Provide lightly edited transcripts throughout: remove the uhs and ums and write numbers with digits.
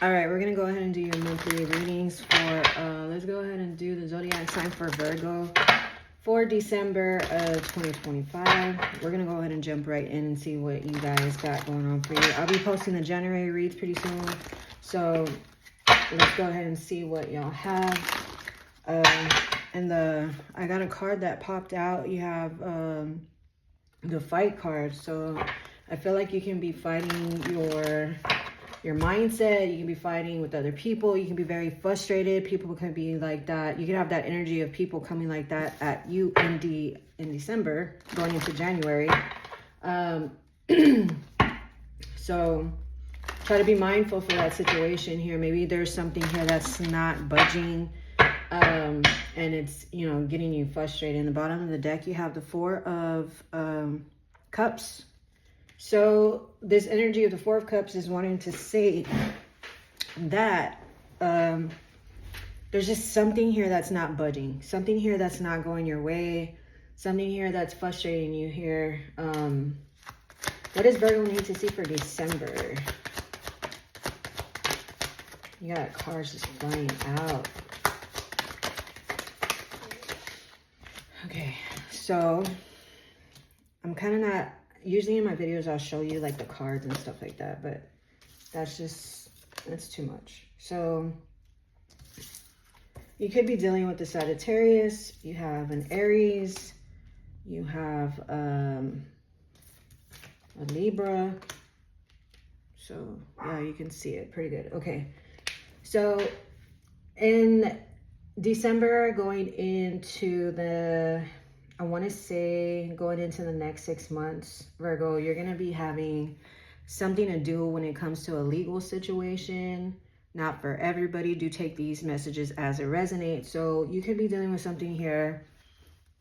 All right, we're gonna go ahead and do your monthly readings for let's go ahead and do the zodiac sign for Virgo for December of 2025. We're gonna go ahead and jump right in and see what you guys got going on for you. I'll be posting the January reads pretty soon, so let's go ahead and see what y'all have. I got a card that popped out. You have the fight card, so I feel like you can be fighting your mindset. You can be fighting with other people. You can be very frustrated. People can be like that. You can have that energy of people coming like that at you in December going into January. So try to be mindful for that situation here. Maybe there's something here that's not budging, and it's, you know, getting you frustrated. In the bottom of the deck, you have the Four of Cups. So this energy of the Four of Cups is wanting to say that there's just something here that's not budging, something here that's not going your way, something here that's frustrating you here. What does Virgo need to see for December? You got cards just flying out. Okay, so I'm kind of not, usually in my videos I'll show you like the cards and stuff like that, but that's too much. So you could be dealing with the Sagittarius, you have an Aries, you have a Libra. So yeah, you can see it pretty good. Okay, so in December, going into I want to say going into the next 6 months, Virgo, you're going to be having something to do when it comes to a legal situation. Not for everybody. Do take these messages as it resonates. So you could be dealing with something here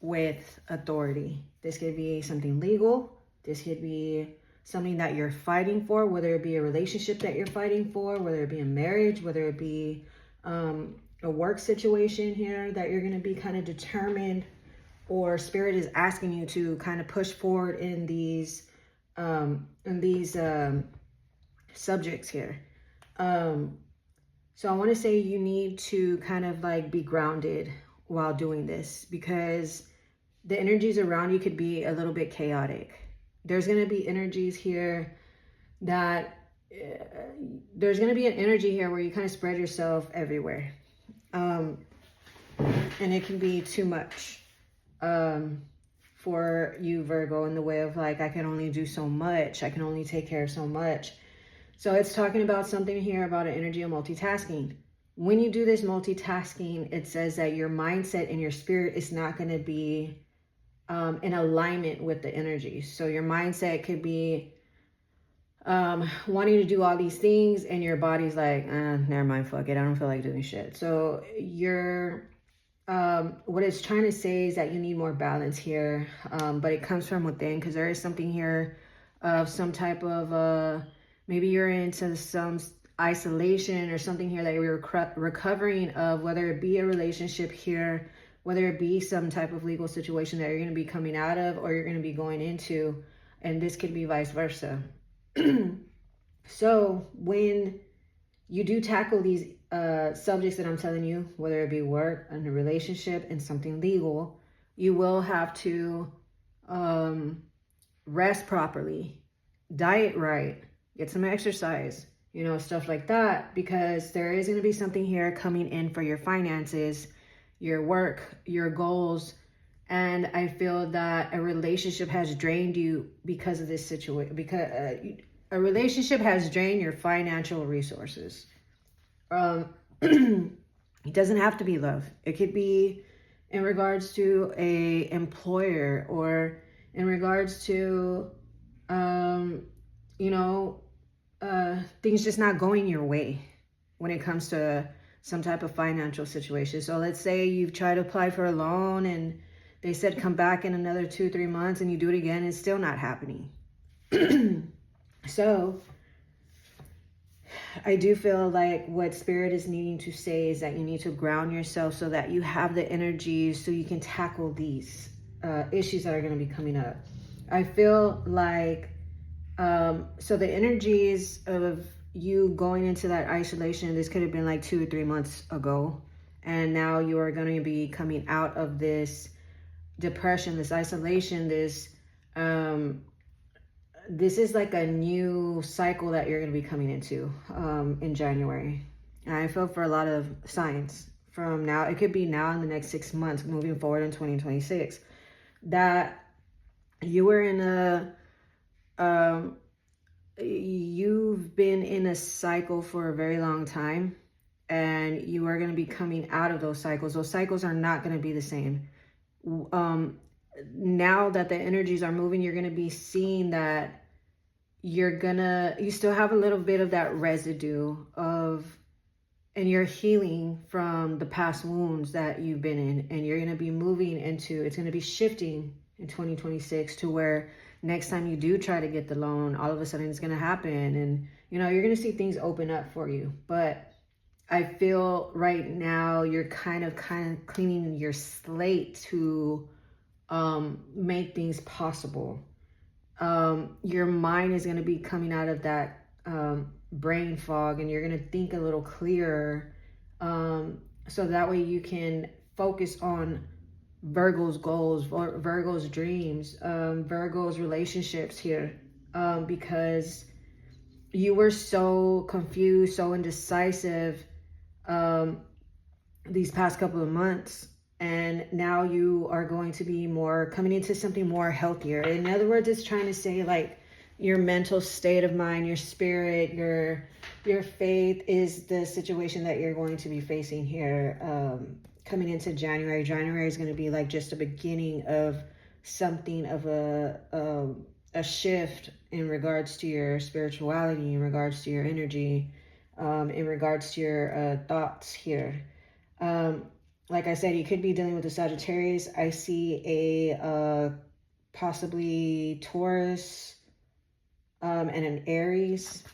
with authority. This could be something legal. This could be something that you're fighting for, whether it be a relationship that you're fighting for, whether it be a marriage, whether it be a work situation here that you're going to be kind of determined, or spirit is asking you to kind of push forward in these subjects here. So I want to say you need to kind of like be grounded while doing this, because the energies around you could be a little bit chaotic. There's going to be energies here that there's going to be an energy here where you kind of spread yourself everywhere. And it can be too much for you, Virgo, in the way of like, I can only do so much. I can only take care of so much. So it's talking about something here about an energy of multitasking. When you do this multitasking, it says that your mindset and your spirit is not going to be in alignment with the energy. So your mindset could be wanting to do all these things, and your body's like, never mind, fuck it, I don't feel like doing shit. So you're what it's trying to say is that you need more balance here, but it comes from within, because there is something here of some type of maybe you're into some isolation or something here that you're recovering of, whether it be a relationship here, whether it be some type of legal situation that you're going to be coming out of or you're going to be going into, and this could be vice versa. So when you do tackle these subjects that I'm telling you, whether it be work and a relationship and something legal, you will have to rest properly, diet right, get some exercise, you know, stuff like that, because there is going to be something here coming in for your finances, your work, your goals. And I feel that a relationship has drained you because of this situation, because a relationship has drained your financial resources. It doesn't have to be love. It could be in regards to a employer, or in regards to, things just not going your way when it comes to some type of financial situation. So let's say you've tried to apply for a loan and they said come back in another 2-3 months, and you do it again, it's still not happening. So I do feel like what Spirit is needing to say is that you need to ground yourself so that you have the energy so you can tackle these issues that are going to be coming up. I feel like, so the energies of you going into that isolation. This could have been like 2 or 3 months ago. And now you are going to be coming out of this depression, this isolation, this is like a new cycle that you're going to be coming into in January. And I feel for a lot of signs from now, it could be now in the next 6 months, moving forward in 2026, that you were in you've been in a cycle for a very long time, and you are going to be coming out of those cycles. Those cycles are not going to be the same. Now that the energies are moving, you're going to be seeing that you still have a little bit of that residue of, and you're healing from the past wounds that you've been in, and you're going to be moving into, it's going to be shifting in 2026 to where next time you do try to get the loan, all of a sudden it's going to happen, and you're going to see things open up for you. But I feel right now you're kind of cleaning your slate to make things possible. Your mind is going to be coming out of that brain fog, and you're going to think a little clearer, so that way you can focus on Virgo's goals, Virgo's dreams, Virgo's relationships here, because you were so confused, so indecisive these past couple of months, and now you are going to be more coming into something more healthier. In other words, it's trying to say like your mental state of mind, your spirit, your faith is the situation that you're going to be facing here coming into January. January is going to be like just a beginning of something of a shift in regards to your spirituality, in regards to your energy, in regards to your thoughts here. Like I said, you could be dealing with a Sagittarius. I see a possibly Taurus and an Aries.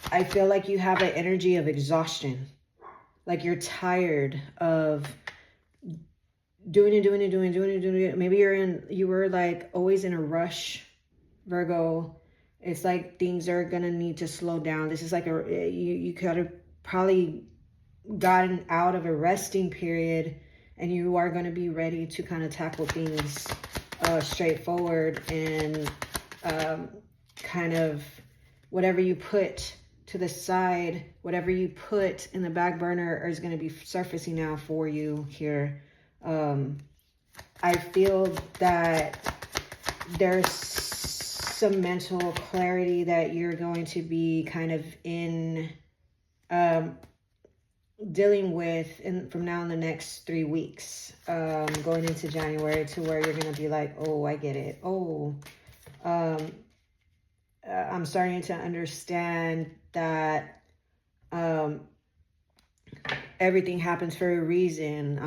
I feel like you have an energy of exhaustion. Like you're tired of doing it. Maybe you were like always in a rush, Virgo. It's like things are gonna need to slow down. This is like you could have probably gotten out of a resting period, and you are gonna be ready to kind of tackle things straightforward, and kind of whatever you put to the side, whatever you put in the back burner is going to be surfacing now for you here. I feel that there's some mental clarity that you're going to be kind of in dealing with from now in the next 3 weeks, going into January, to where you're going to be like, oh, I get it. Oh, I'm starting to understand that everything happens for a reason.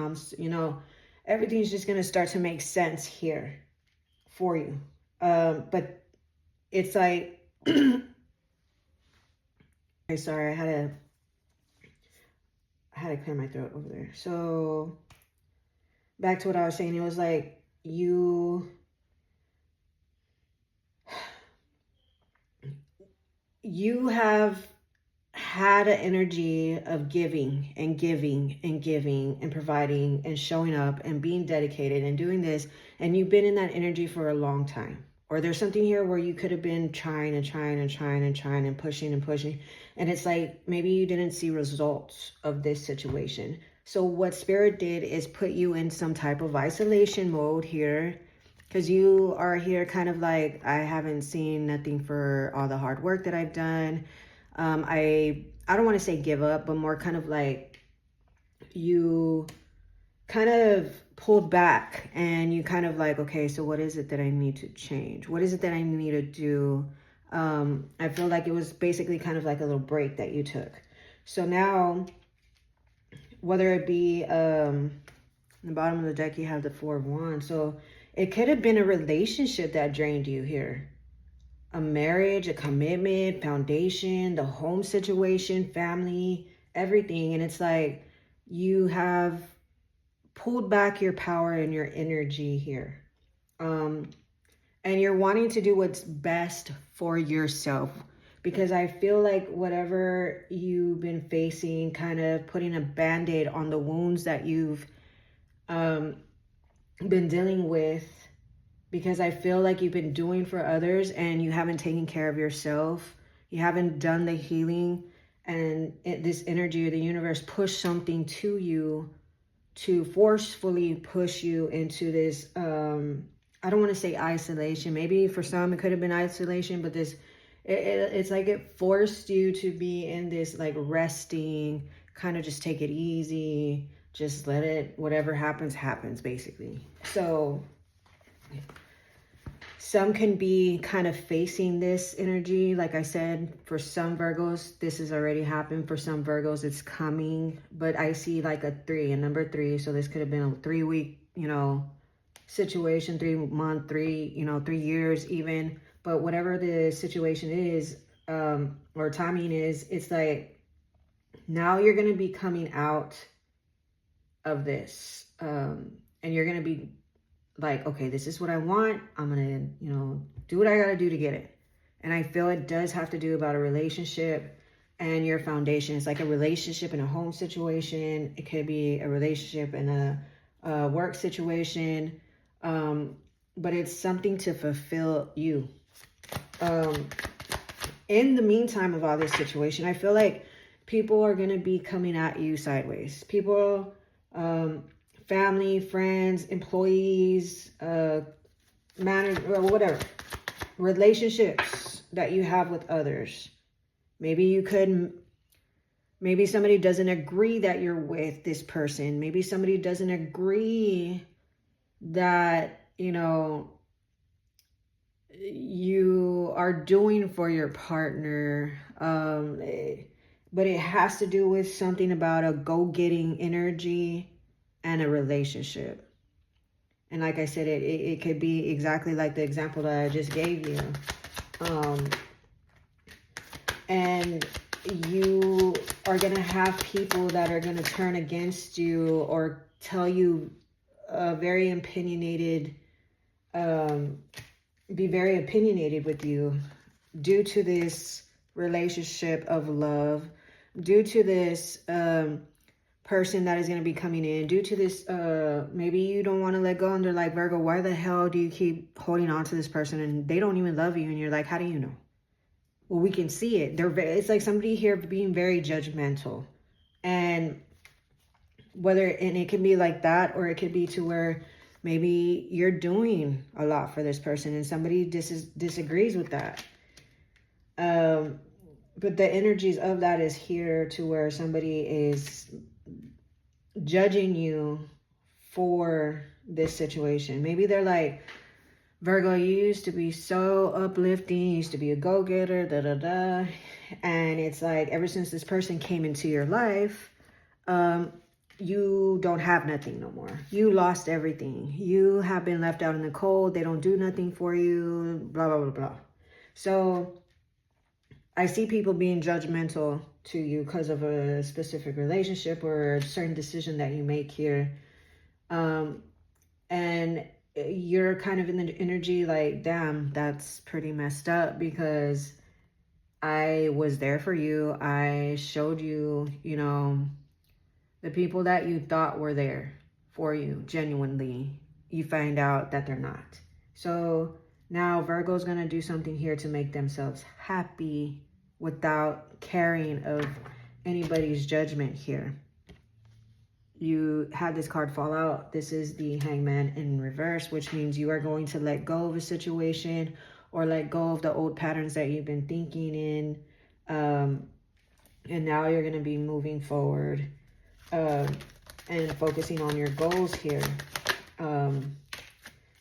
Everything's just going to start to make sense here for you. But it's like, okay, sorry, I had to clear my throat over there. So back to what I was saying, it was like you have had an energy of giving and giving and giving and providing and showing up and being dedicated and doing this, and you've been in that energy for a long time. Or there's something here where you could have been trying and pushing, and it's like maybe you didn't see results of this situation. So what Spirit did is put you in some type of isolation mode here, because you are here kind of like, I haven't seen nothing for all the hard work that I've done. I don't want to say give up, but more kind of like you kind of pulled back, and you kind of like, okay, so what is it that I need to change? What is it that I need to do? I feel like it was basically kind of like a little break that you took. So now, whether it be the bottom of the deck, you have the Four of Wands. So it could have been a relationship that drained you here. A marriage, a commitment, foundation, the home situation, family, everything. And it's like you have pulled back your power and your energy here. And you're wanting to do what's best for yourself. Because I feel like whatever you've been facing, kind of putting a band-aid on the wounds that you've been dealing with, because I feel like you've been doing for others and you haven't taken care of yourself. You haven't done the healing, and this energy or the universe pushed something to you to forcefully push you into this, I don't want to say isolation. Maybe for some it could have been isolation, but this, it's like it forced you to be in this like resting, kind of just take it easy, just let it, whatever happens, happens basically. So some can be kind of facing this energy. Like I said, for some Virgos, this has already happened. For some Virgos, it's coming. But I see like a number 3. So this could have been a 3-week, situation, 3-month, 3 years even. But whatever the situation is, or timing is, it's like now you're going to be coming out of this. And you're going to be like, okay, this is what I want. I'm going to, do what I got to do to get it. And I feel it does have to do about a relationship and your foundation. It's like a relationship in a home situation. It could be a relationship in a work situation. But it's something to fulfill you. In the meantime of all this situation, I feel like people are going to be coming at you sideways. People, family, friends, employees, manager, or whatever, relationships that you have with others. Maybe somebody doesn't agree that you're with this person. Maybe somebody doesn't agree that, you are doing for your partner. But it has to do with something about a go-getting energy and a relationship. And like I said, it could be exactly like the example that I just gave you. And you are going to have people that are going to turn against you or tell you very opinionated, be very opinionated with you due to this relationship of love, due to this person that is going to be coming in, due to this, maybe you don't want to let go and they're like, Virgo, why the hell do you keep holding on to this person and they don't even love you? And you're like, how do you know? Well, we can see it. It's like somebody here being very judgmental. And it can be like that, or it could be to where maybe you're doing a lot for this person and somebody disagrees with that. But the energies of that is here to where somebody is judging you for this situation. Maybe they're like, Virgo, you used to be so uplifting, you used to be a go-getter, and it's like ever since this person came into your life, you don't have nothing no more. You lost everything. You have been left out in the cold. They don't do nothing for you, blah, blah, blah, blah. So I see people being judgmental to you because of a specific relationship or a certain decision that you make here. And you're kind of in the energy like, damn, that's pretty messed up because I was there for you. I showed you, the people that you thought were there for you genuinely, you find out that they're not. So now Virgo's going to do something here to make themselves happy without caring of anybody's judgment here. You had this card fall out. This is the Hangman in reverse, which means you are going to let go of a situation or let go of the old patterns that you've been thinking in. And now you're going to be moving forward and focusing on your goals here.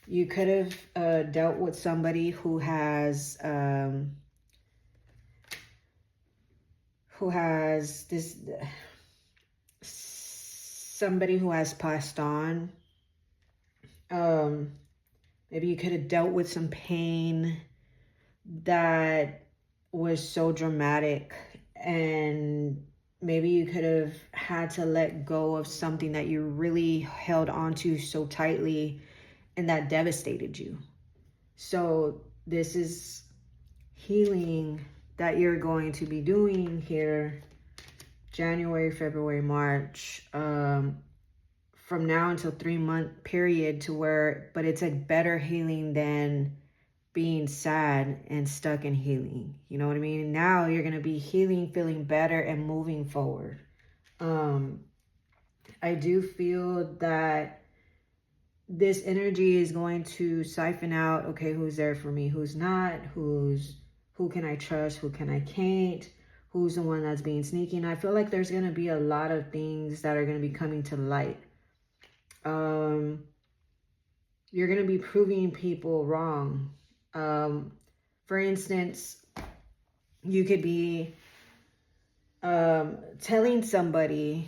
You could have dealt with somebody who has this, somebody who has passed on. Maybe you could have dealt with some pain that was so dramatic, and maybe you could have had to let go of something that you really held on to so tightly and that devastated you. So this is healing that you're going to be doing here January, February, March, from now until 3-month period, to where, but it's a better healing than being sad and stuck in healing. You know what I mean? Now you're going to be healing, feeling better, and moving forward. I do feel that this energy is going to siphon out, okay, who's there for me, who's not, who can I trust, who can I can't, who's the one that's being sneaky. And I feel like there's going to be a lot of things that are going to be coming to light. You're going to be proving people wrong. For instance, you could be telling somebody,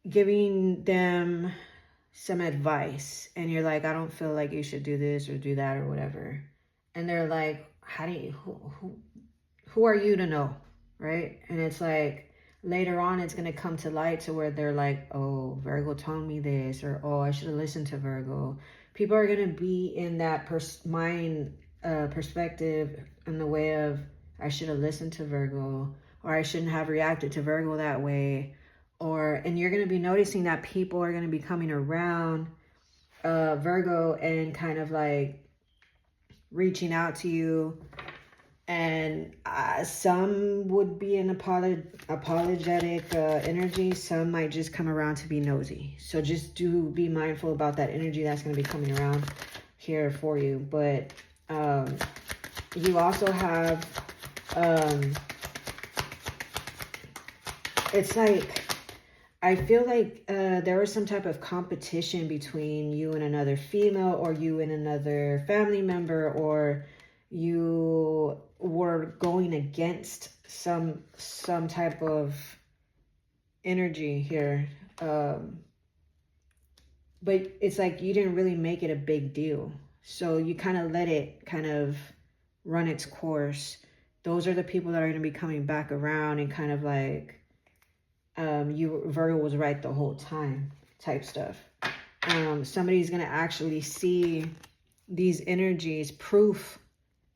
giving them some advice, and you're like, I don't feel like you should do this or do that or whatever. And they're like, how do you, who are you to know, right? And it's like, later on, it's going to come to light to where they're like, oh, Virgo told me this, or, oh, I should have listened to Virgo. People are going to be in that perspective in the way of, I should have listened to Virgo, or I shouldn't have reacted to Virgo that way. And you're going to be noticing that people are going to be coming around Virgo and kind of like reaching out to you. And some would be an apologetic energy. Some might just come around to be nosy. So just be mindful about that energy that's going to be coming around here for you. But you also have, it's like, I feel like there was some type of competition between you and another female, or you and another family member, or you were going against some type of energy here. But it's like you didn't really make it a big deal. So you kind of let it kind of run its course. Those are the people that are going to be coming back around and kind of like, Virgo was right the whole time type stuff. Somebody's going to actually see these energies, proof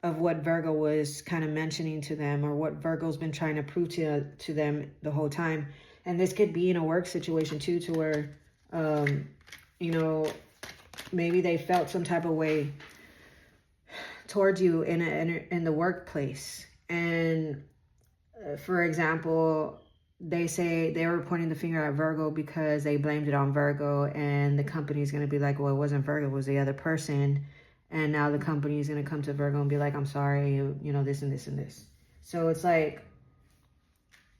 of what Virgo was kind of mentioning to them, or what Virgo's been trying to prove to them the whole time. And this could be in a work situation too, to where, you know, maybe they felt some type of way towards you in the workplace. And for example, they say they were pointing the finger at Virgo because they blamed it on Virgo, and the company is going to be like, well, it wasn't Virgo, it was the other person. And now the company is going to come to Virgo and be like, I'm sorry, you know, this and this and this. So it's like,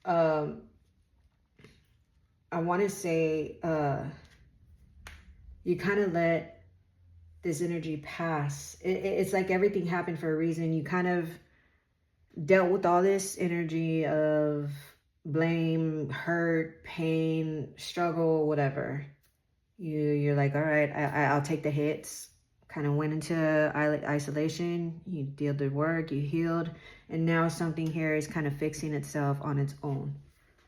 I want to say, you kind of let this energy pass. It's like everything happened for a reason. You kind of dealt with all this energy of blame, hurt, pain, struggle, whatever. You're like, all right, I'll take the hits. Kind of went into isolation. You did the work, you healed, and now something here is kind of fixing itself on its own.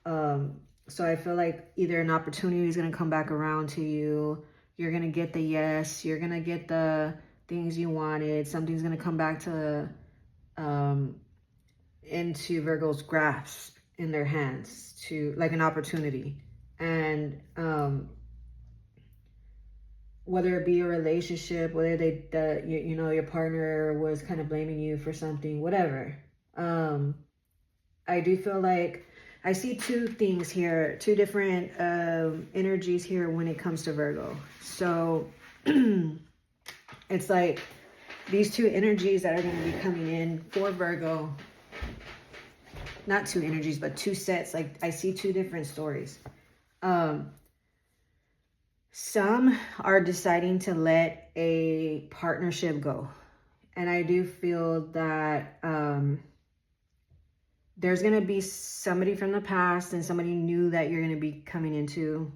So I feel like either an opportunity is going to come back around to you. You're going to get the yes. You're going to get the things you wanted. Something's going to come back to into Virgo's grasp in their hands, to like an opportunity. And whether it be a relationship, whether you know, your partner was kind of blaming you for something, whatever. I do feel like I see two things here, two different energies here when it comes to Virgo. So it's like these two energies that are going to be coming in for Virgo. Not two energies, but two sets. Like I see two different stories. Some are deciding to let a partnership go. And I do feel that there's going to be somebody from the past and somebody new that you're going to be coming into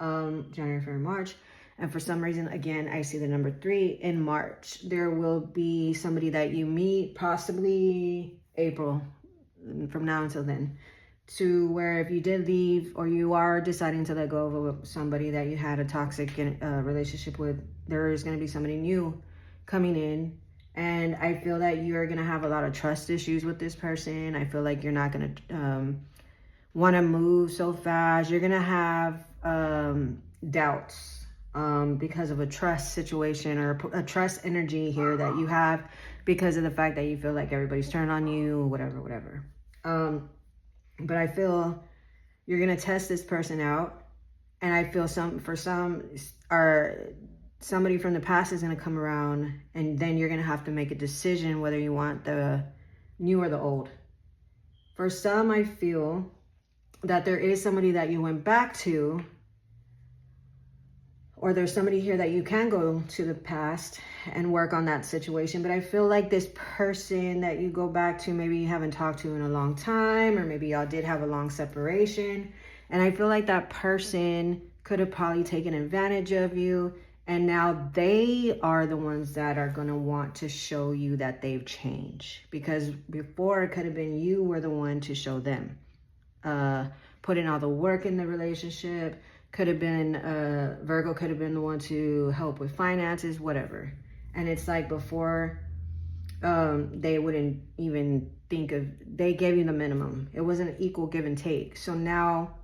January, February, March. And for some reason, again, I see the number 3 in March. There will be somebody that you meet, possibly April, from now until then. To where if you did leave, or you are deciding to let go of somebody that you had a toxic relationship with, there is going to be somebody new coming in. And I feel that you're going to have a lot of trust issues with this person. I feel like you're not going to want to move so fast. You're going to have doubts because of a trust situation or a trust energy here that you have because of the fact that you feel like everybody's turned on you, whatever. But I feel you're going to test this person out. And I feel somebody from the past is going to come around, and then you're going to have to make a decision whether you want the new or the old. For some, I feel that there is somebody that you went back to, or there's somebody here that you can go to the past and work on that situation. But I feel like this person that you go back to, maybe you haven't talked to in a long time, or maybe y'all did have a long separation. And I feel like that person could have probably taken advantage of you. And now they are the ones that are going to want to show you that they've changed. Because before it could have been you were the one to show them. Put in all the work in the relationship. Could have been, Virgo could have been the one to help with finances, whatever. And it's like before, they wouldn't even think of, they gave you the minimum. It wasn't an equal give and take. So now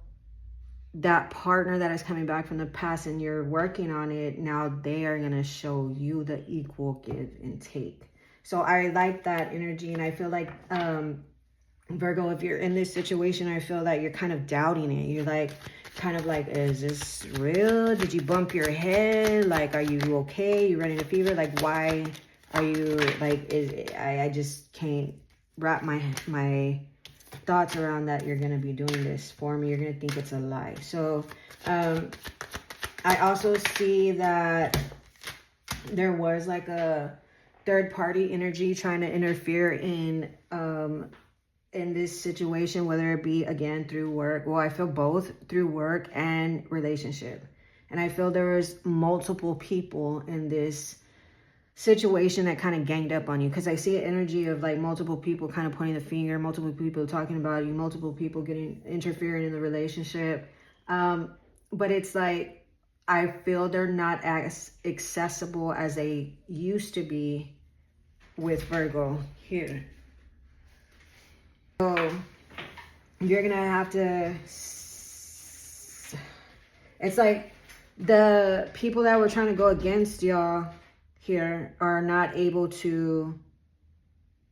that partner that is coming back from the past and you're working on it, now they are going to show you the equal give and take. So I like that energy. And I feel like, Virgo, if you're in this situation, I feel that you're kind of doubting it. You're like, kind of like, is this real? Did you bump your head? Like, are you okay? You running a fever? Like, why are you like, I just can't wrap my thoughts around that you're going to be doing this for me. You're going to think it's a lie. So, I also see that there was like a third party energy trying to interfere in this situation, whether it be, again, through work. Well, I feel both through work and relationship. And I feel there was multiple people in this situation that kind of ganged up on you, because I see an energy of like multiple people kind of pointing the finger, multiple people talking about you, multiple people interfering in the relationship. But it's like, I feel they're not as accessible as they used to be with Virgo here. So you're going to have to, it's like the people that were trying to go against y'all here are not able to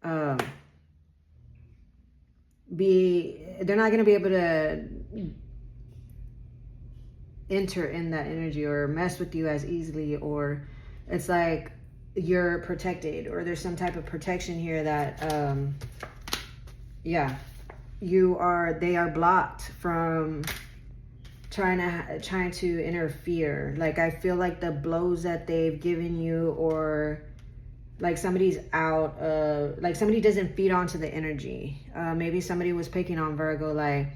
they're not going to be able to enter in that energy or mess with you as easily, or it's like you're protected, or there's some type of protection here that they are blocked from trying to interfere. Like, I feel like the blows that they've given you, or like somebody's out, like somebody doesn't feed onto the energy. Maybe somebody was picking on Virgo, like,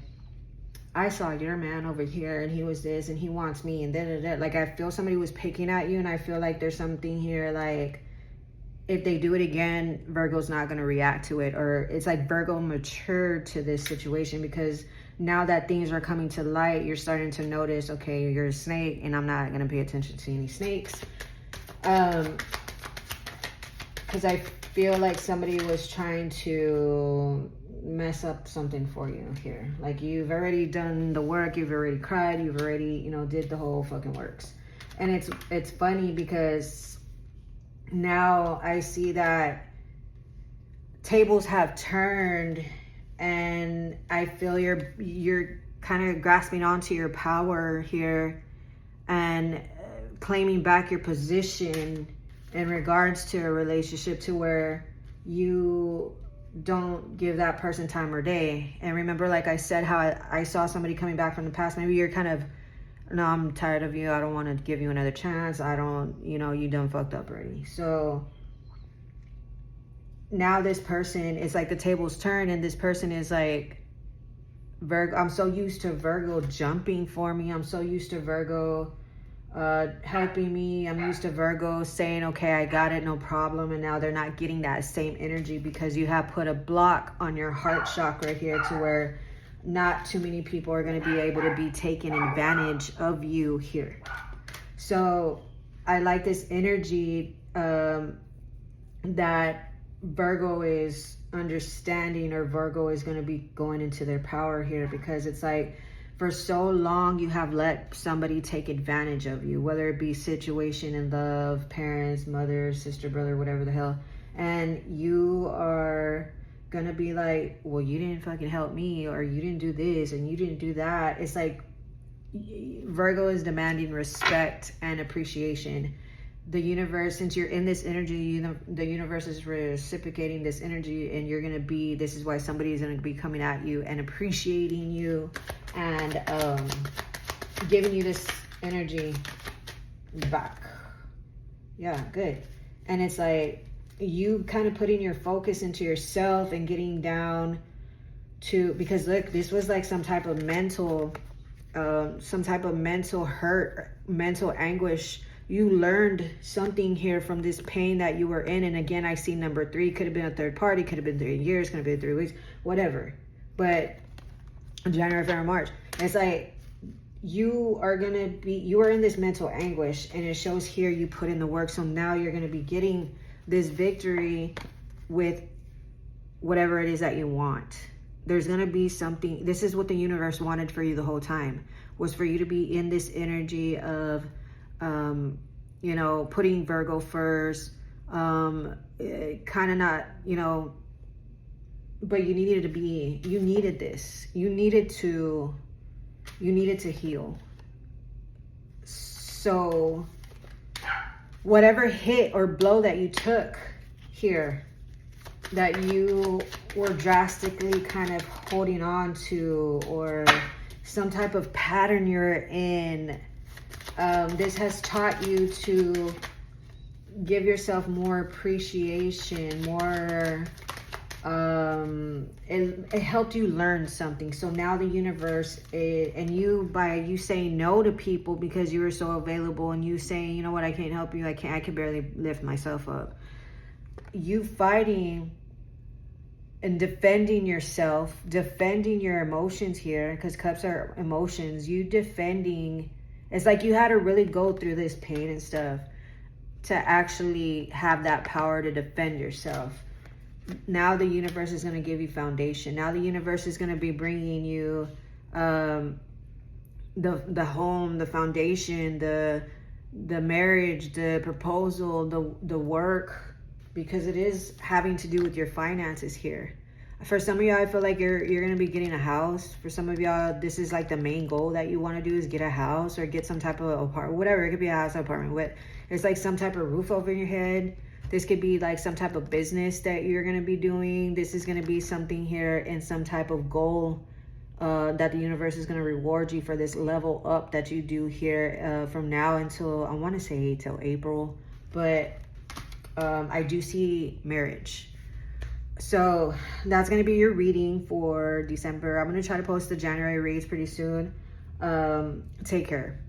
I saw your man over here and he was this and he wants me and da. Like, I feel somebody was picking at you, and I feel like there's something here, like, if they do it again, Virgo's not going to react to it. Or it's like Virgo matured to this situation, because now that things are coming to light, you're starting to notice, okay, you're a snake and I'm not going to pay attention to any snakes. Because I feel like somebody was trying to mess up something for you here. Like, you've already done the work, you've already cried, you've already, did the whole fucking works. And it's funny because now I see that tables have turned, and I feel you're kind of grasping onto your power here and claiming back your position in regards to a relationship, to where you don't give that person time or day. And remember, like I said, how I saw somebody coming back from the past. Maybe you're kind of, no, I'm tired of you. I don't want to give you another chance. I don't, you done fucked up already. So now this person is like, the tables turn, and this person is like, Virgo, I'm so used to Virgo jumping for me. I'm so used to Virgo helping me. I'm used to Virgo saying, okay, I got it, no problem. And now they're not getting that same energy, because you have put a block on your heart chakra here, to where not too many people are going to be able to be taking advantage of you here. So I like this energy that Virgo is understanding, or Virgo is going to be going into their power here, because it's like for so long you have let somebody take advantage of you, whether it be situation in love, parents, mother, sister, brother, whatever the hell, and you are gonna be like, well, you didn't fucking help me, or you didn't do this and you didn't do that. It's like Virgo is demanding respect and appreciation. The universe, since you're in this energy, the universe is reciprocating this energy, and you're gonna be, this is why somebody is gonna be coming at you and appreciating you and giving you this energy back. Yeah, good. And it's like you kind of putting your focus into yourself and getting down to, because look, this was like some type of mental hurt, mental anguish. You learned something here from this pain that you were in. And again, I see number 3, could have been a third party, could have been 3 years, could have been 3 weeks, whatever. But January, February, March, it's like you are in this mental anguish, and it shows here you put in the work. So now you're going to be getting this victory with whatever it is that you want. There's going to be something. This is what the universe wanted for you the whole time, was for you to be in this energy of you know, putting Virgo first, kind of not, you know, but you needed to be, you needed this, you needed to heal. So whatever hit or blow that you took here, that you were drastically kind of holding on to, or some type of pattern you're in, this has taught you to give yourself more appreciation, more, it helped you learn something. So now the universe, and you, by you saying no to people because you were so available, and you saying, you know what, I can't help you, I can barely lift myself up. You fighting and defending yourself, defending your emotions here, because cups are emotions. You defending, it's like you had to really go through this pain and stuff to actually have that power to defend yourself. Now the universe is going to give you foundation. Now the universe is going to be bringing you the home, the foundation, the marriage, the proposal, the work, because it is having to do with your finances here. For some of y'all, I feel like you're going to be getting a house. For some of y'all, this is like the main goal that you want to do, is get a house or get some type of apartment, whatever. It could be a house or apartment. But it's like some type of roof over your head. This could be like some type of business that you're going to be doing. This is going to be something here in some type of goal that the universe is going to reward you for this level up that you do here from now until, I want to say till April. But I do see marriage. So that's going to be your reading for December. I'm going to try to post the January reads pretty soon. Take care.